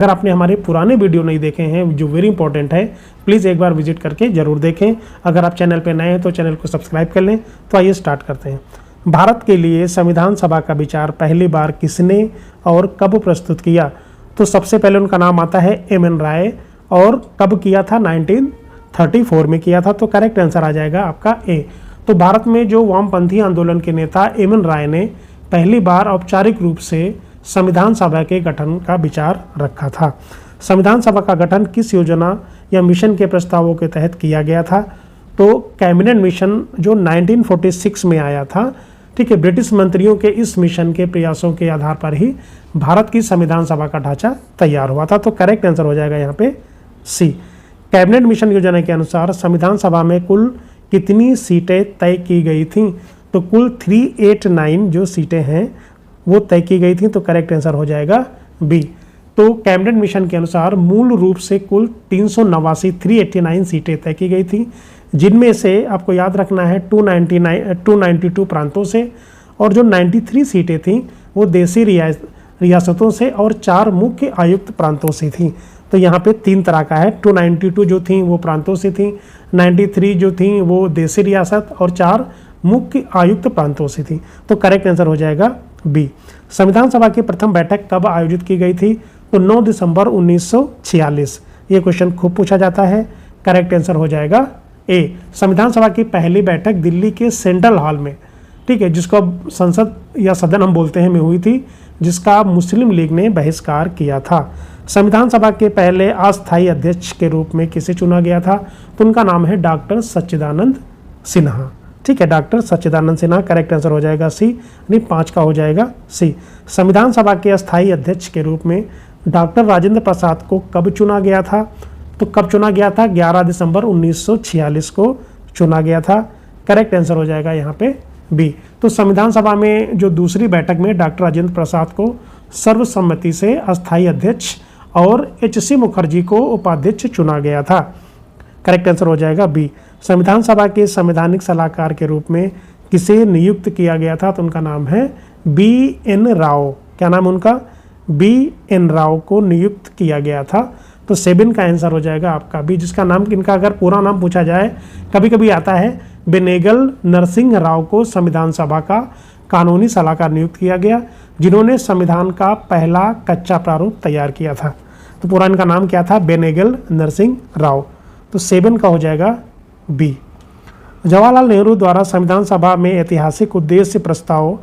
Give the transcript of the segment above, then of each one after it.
अगर आपने हमारे पुराने वीडियो नहीं देखे हैं जो वेरी इंपॉर्टेंट है, प्लीज़ एक बार विजिट करके ज़रूर देखें। अगर आप चैनल पर नए हैं तो चैनल को सब्सक्राइब कर लें। तो आइए स्टार्ट करते हैं। भारत के लिए संविधान सभा का विचार पहली बार किसने और कब प्रस्तुत किया? तो सबसे पहले उनका नाम आता है एम.एन. राय, और कब किया था? 1934 में किया था। तो करेक्ट आंसर आ जाएगा आपका ए। तो भारत में जो वामपंथी आंदोलन के नेता एम.एन. राय ने पहली बार औपचारिक रूप से संविधान सभा के गठन का विचार रखा था। संविधान सभा का गठन किस योजना या मिशन के प्रस्तावों के तहत किया गया था? तो कैबिनेट मिशन जो 1946 में आया था, ठीक है। ब्रिटिश मंत्रियों के इस मिशन के प्रयासों के आधार पर ही भारत की संविधान सभा का ढांचा तैयार हुआ था। तो करेक्ट आंसर हो जाएगा यहाँ पे सी। कैबिनेट मिशन योजना के अनुसार संविधान सभा में कुल कितनी सीटें तय की गई थीं? तो कुल 389 जो सीटें हैं वो तय की गई थी। तो करेक्ट आंसर हो जाएगा बी। तो कैबिनेट मिशन के अनुसार मूल रूप से कुल 389 सीटें तय की गई थी, जिनमें से आपको याद रखना है 292 प्रांतों से, और जो 93 सीटें थीं वो देशी रियासतों से और 4 मुख्य आयुक्त प्रांतों से थीं। तो यहाँ पे 3 तरह का है। 292 जो थी वो प्रांतों से थी, 93 जो थी वो देशी रियासत, और 4 मुख्य आयुक्त प्रांतों से थी। तो करेक्ट आंसर हो जाएगा बी। संविधान सभा की प्रथम बैठक कब आयोजित की गई थी? तो 9 दिसंबर 1946। ये क्वेश्चन खूब पूछा जाता है। करेक्ट आंसर हो जाएगा ए। संविधान सभा की पहली बैठक दिल्ली के सेंट्रल हॉल में, ठीक है, जिसको संसद या सदन हम बोलते हैं, में हुई थी, जिसका मुस्लिम लीग ने बहिष्कार किया था। संविधान सभा के पहले अस्थायी अध्यक्ष के रूप में किसे चुना गया था? तो उनका नाम है डॉक्टर सच्चिदानंद सिन्हा, ठीक है, डॉक्टर सच्चिदानंद सिन्हा। करेक्ट आंसर हो जाएगा सी, यानी 5 का हो जाएगा सी। संविधान सभा के अस्थायी अध्यक्ष के रूप में डॉक्टर राजेंद्र प्रसाद को कब चुना गया था? तो कब चुना गया था? 11 दिसंबर 1946 को चुना गया था। करेक्ट आंसर हो जाएगा यहाँ पे बी। तो संविधान सभा में जो दूसरी बैठक में डॉक्टर राजेंद्र प्रसाद को सर्वसम्मति से अस्थायी अध्यक्ष और H.C. मुखर्जी को उपाध्यक्ष चुना गया था। करेक्ट आंसर हो जाएगा बी। संविधान सभा के संवैधानिक सलाहकार के रूप में किसे नियुक्त किया गया था? तो उनका नाम है B.N. राव। क्या नाम उनका? B.N. राव को नियुक्त किया गया था। तो 7 का आंसर हो जाएगा आपका बी, जिसका नाम, इनका अगर पूरा नाम पूछा जाए, कभी कभी आता है, बेनेगल नरसिंह राव को संविधान सभा का कानूनी सलाहकार नियुक्त किया गया, जिन्होंने संविधान का पहला कच्चा प्रारूप तैयार किया था। तो पूरा इनका नाम क्या था? बेनेगल नरसिंह राव। तो 7 का हो जाएगा बी। जवाहरलाल नेहरू द्वारा संविधान सभा में ऐतिहासिक उद्देश्य प्रस्ताव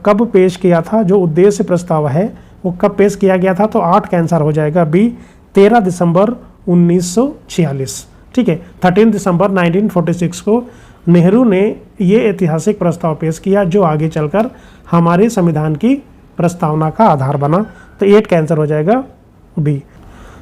कब पेश किया था? जो उद्देश्य प्रस्ताव है वो कब पेश किया गया था? तो 8 का आंसर हो जाएगा बी, 13 दिसंबर 1946, ठीक है। 13 दिसंबर 1946 को नेहरू ने ये ऐतिहासिक प्रस्ताव पेश किया, जो आगे चलकर हमारे संविधान की प्रस्तावना का आधार बना। तो 8 का आंसर हो जाएगा बी।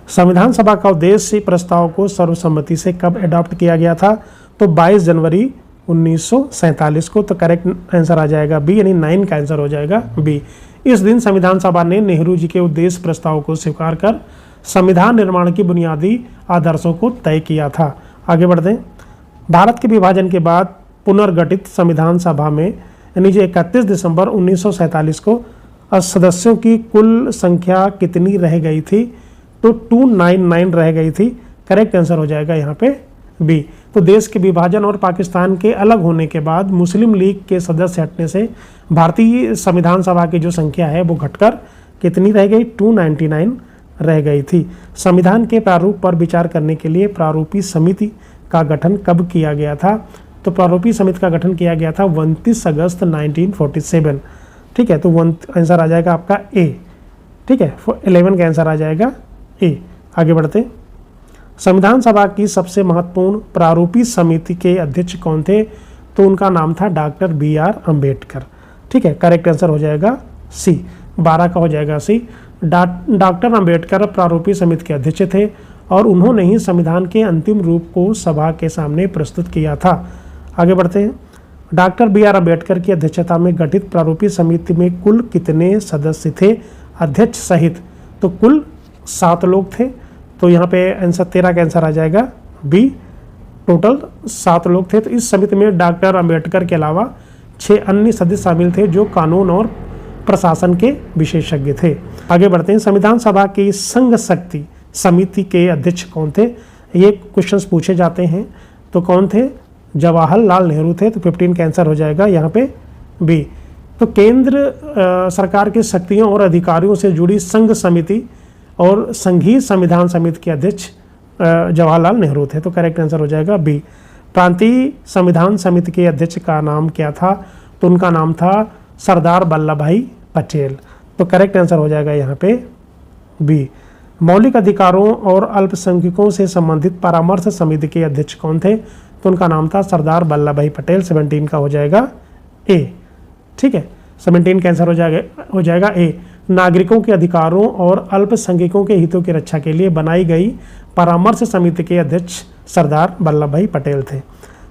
संविधान सभा का उद्देश्य प्रस्ताव को सर्वसम्मति से कब अडॉप्ट किया गया था? तो 22 जनवरी 1947 को। तो करेक्ट आंसर आ जाएगा बी, यानी 9 का आंसर हो जाएगा बी। इस दिन संविधान सभा ने नेहरू जी के उद्देश्य प्रस्ताव को स्वीकार कर संविधान निर्माण की बुनियादी आदर्शों को तय किया था। आगे बढ़ते हैं। भारत के विभाजन के बाद पुनर्गठित संविधान सभा में, यानी जो 31 दिसंबर 1947 को सदस्यों की कुल संख्या कितनी रह गई थी? तो 299 रह गई थी। करेक्ट आंसर हो जाएगा यहाँ पे बी। तो देश के विभाजन और पाकिस्तान के अलग होने के बाद मुस्लिम लीग के सदस्य हटने से भारतीय संविधान सभा की जो संख्या है वो घटकर कितनी रह गई? 299 रह गई थी। संविधान के प्रारूप पर विचार करने के लिए प्रारूपी समिति का गठन कब किया गया था? तो प्रारूपी समिति का गठन किया गया था 29 अगस्त 1947, ठीक है। तो आंसर आ जाएगा आपका ए, ठीक है। 11 का आंसर आ जाएगा ए। आगे बढ़ते। संविधान सभा की सबसे महत्वपूर्ण प्रारूपी समिति के अध्यक्ष कौन थे? तो उनका नाम था डॉक्टर B.R. अम्बेडकर, ठीक है। करेक्ट आंसर हो जाएगा सी, 12 का हो जाएगा सी। डॉक्टर अम्बेडकर प्रारूपी समिति के अध्यक्ष थे और उन्होंने ही संविधान के अंतिम रूप को सभा के सामने प्रस्तुत किया था। आगे बढ़ते हैं। Doctor B.R. अम्बेडकर की अध्यक्षता में गठित प्रारूपी समिति में कुल कितने सदस्य थे अध्यक्ष सहित? तो कुल 7 लोग थे। तो यहाँ पे आंसर 13 का आंसर आ जाएगा बी, टोटल 7 लोग थे। तो इस समिति में डॉक्टर अम्बेडकर के अलावा 6 अन्य सदस्य शामिल थे जो कानून और प्रशासन के विशेषज्ञ थे। आगे बढ़ते हैं। संविधान सभा की संघ शक्ति समिति के अध्यक्ष कौन थे? ये क्वेश्चंस पूछे जाते हैं। तो कौन थे? जवाहरलाल नेहरू थे। तो 15 का आंसर हो जाएगा यहाँ पे बी। तो केंद्र सरकार की शक्तियों और अधिकारियों से जुड़ी संघ समिति और संघीय संविधान समिति के अध्यक्ष जवाहरलाल नेहरू थे। तो करेक्ट आंसर हो जाएगा बी। प्रांतीय संविधान समिति के अध्यक्ष का नाम क्या था? तो उनका नाम था सरदार वल्लभ भाई पटेल। तो करेक्ट आंसर हो जाएगा यहाँ पे बी। मौलिक अधिकारों और अल्पसंख्यकों से संबंधित परामर्श समिति के अध्यक्ष कौन थे? तो उनका नाम था सरदार वल्लभ भाई पटेल। 17 का हो जाएगा ए। ठीक है, 17 का आंसर हो जाएगा ए। नागरिकों के अधिकारों और अल्पसंख्यकों के हितों की रक्षा के लिए बनाई गई परामर्श समिति के अध्यक्ष सरदार वल्लभ भाई पटेल थे।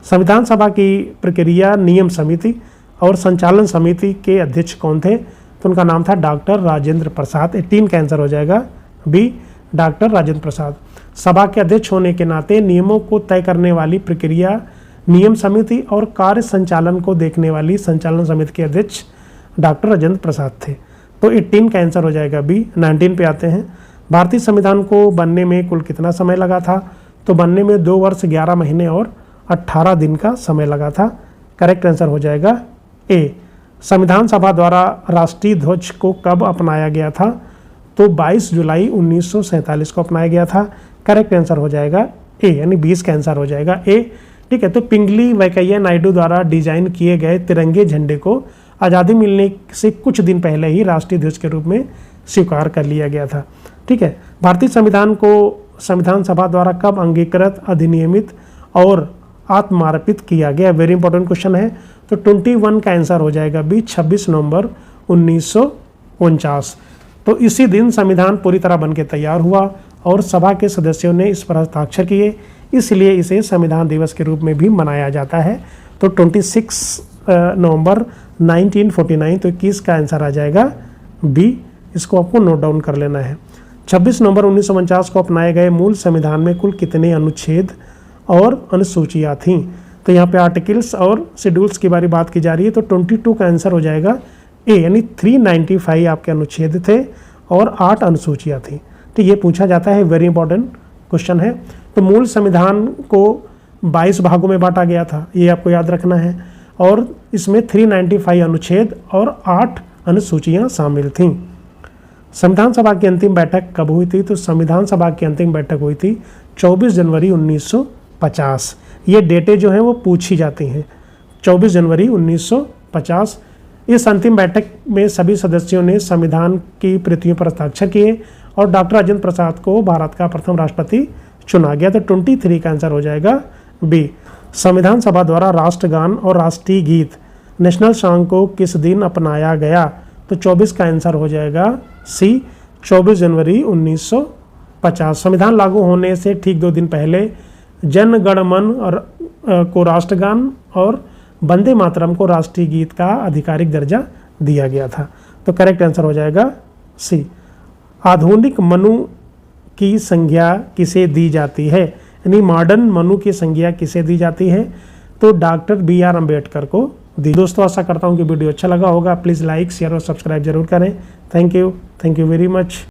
संविधान सभा की प्रक्रिया नियम समिति और संचालन समिति के अध्यक्ष कौन थे? तो उनका नाम था डॉक्टर राजेंद्र प्रसाद। 18 का आंसर हो जाएगा बी, डॉक्टर राजेंद्र प्रसाद। सभा के अध्यक्ष होने के नाते नियमों को तय करने वाली प्रक्रिया नियम समिति और कार्य संचालन को देखने वाली संचालन समिति के अध्यक्ष डॉक्टर राजेंद्र प्रसाद थे। तो 18 का आंसर हो जाएगा बी। 19 पे आते हैं। भारतीय संविधान को बनने में कुल कितना समय लगा था? तो बनने में 2 वर्ष 11 महीने और 18 दिन का समय लगा था। करेक्ट आंसर हो जाएगा ए। संविधान सभा द्वारा राष्ट्रीय ध्वज को कब अपनाया गया था? तो 22 जुलाई 1947 को अपनाया गया था। करेक्ट आंसर हो जाएगा ए, यानी 20 का आंसर हो जाएगा ए। ठीक है, तो पिंगली वेंकैया नायडू द्वारा डिजाइन किए गए तिरंगे झंडे को आज़ादी मिलने से कुछ दिन पहले ही राष्ट्रीय ध्वज के रूप में स्वीकार कर लिया गया था। ठीक है, भारतीय संविधान को संविधान सभा द्वारा कब अंगीकृत, अधिनियमित और आत्मार्पित किया गया? वेरी इंपॉर्टेंट क्वेश्चन है। तो 21 का आंसर हो जाएगा बी, 26 नवंबर 1949। तो इसी दिन संविधान पूरी तरह बनके तैयार हुआ और सभा के सदस्यों ने इस पर हस्ताक्षर किए, इसलिए इसे संविधान दिवस के रूप में भी मनाया जाता है। तो 26 नवंबर 1949। तो 21 का आंसर आ जाएगा बी। इसको आपको नोट डाउन कर लेना है। 26 नवंबर 1949 को अपनाए गए मूल संविधान में कुल कितने अनुच्छेद और अनुसूचियाँ थीं? तो यहाँ पे आर्टिकल्स और शेड्यूल्स की बात की जा रही है। तो 22 का आंसर हो जाएगा ए, यानी 395 आपके अनुच्छेद थे और 8 अनुसूचियाँ थीं। तो ये पूछा जाता है, वेरी इंपॉर्टेंट क्वेश्चन है। तो मूल संविधान को 22 भागों में बांटा गया था, ये आपको याद रखना है। और इसमें 395 अनुच्छेद और 8 अनुसूचियाँ शामिल थीं। संविधान सभा की अंतिम बैठक कब हुई थी? तो संविधान सभा की अंतिम बैठक हुई थी 24 जनवरी 1950। ये डेटें जो हैं वो पूछी जाती हैं। 24 जनवरी 1950। इस अंतिम बैठक में सभी सदस्यों ने संविधान की प्रतियों पर हस्ताक्षर किए और डॉक्टर राजेंद्र प्रसाद को भारत का प्रथम राष्ट्रपति चुना गया। तो 23 का आंसर हो जाएगा बी। संविधान सभा द्वारा राष्ट्रगान और राष्ट्रीय गीत नेशनल सॉन्ग को किस दिन अपनाया गया? तो 24 का आंसर हो जाएगा सी, 24 जनवरी 1950। संविधान लागू होने से ठीक 2 दिन पहले जन गण मन को राष्ट्रगान और वंदे मातरम को राष्ट्रीय गीत का आधिकारिक दर्जा दिया गया था। तो करेक्ट आंसर हो जाएगा सी। आधुनिक मनु की संज्ञा किसे दी जाती है? यानी मॉडर्न मनु की संज्ञा किसे दी जाती है? तो डॉक्टर BR अम्बेडकर को दी। दोस्तों, आशा करता हूँ कि वीडियो अच्छा लगा होगा। प्लीज़ लाइक, शेयर और सब्सक्राइब जरूर करें। Thank you very much.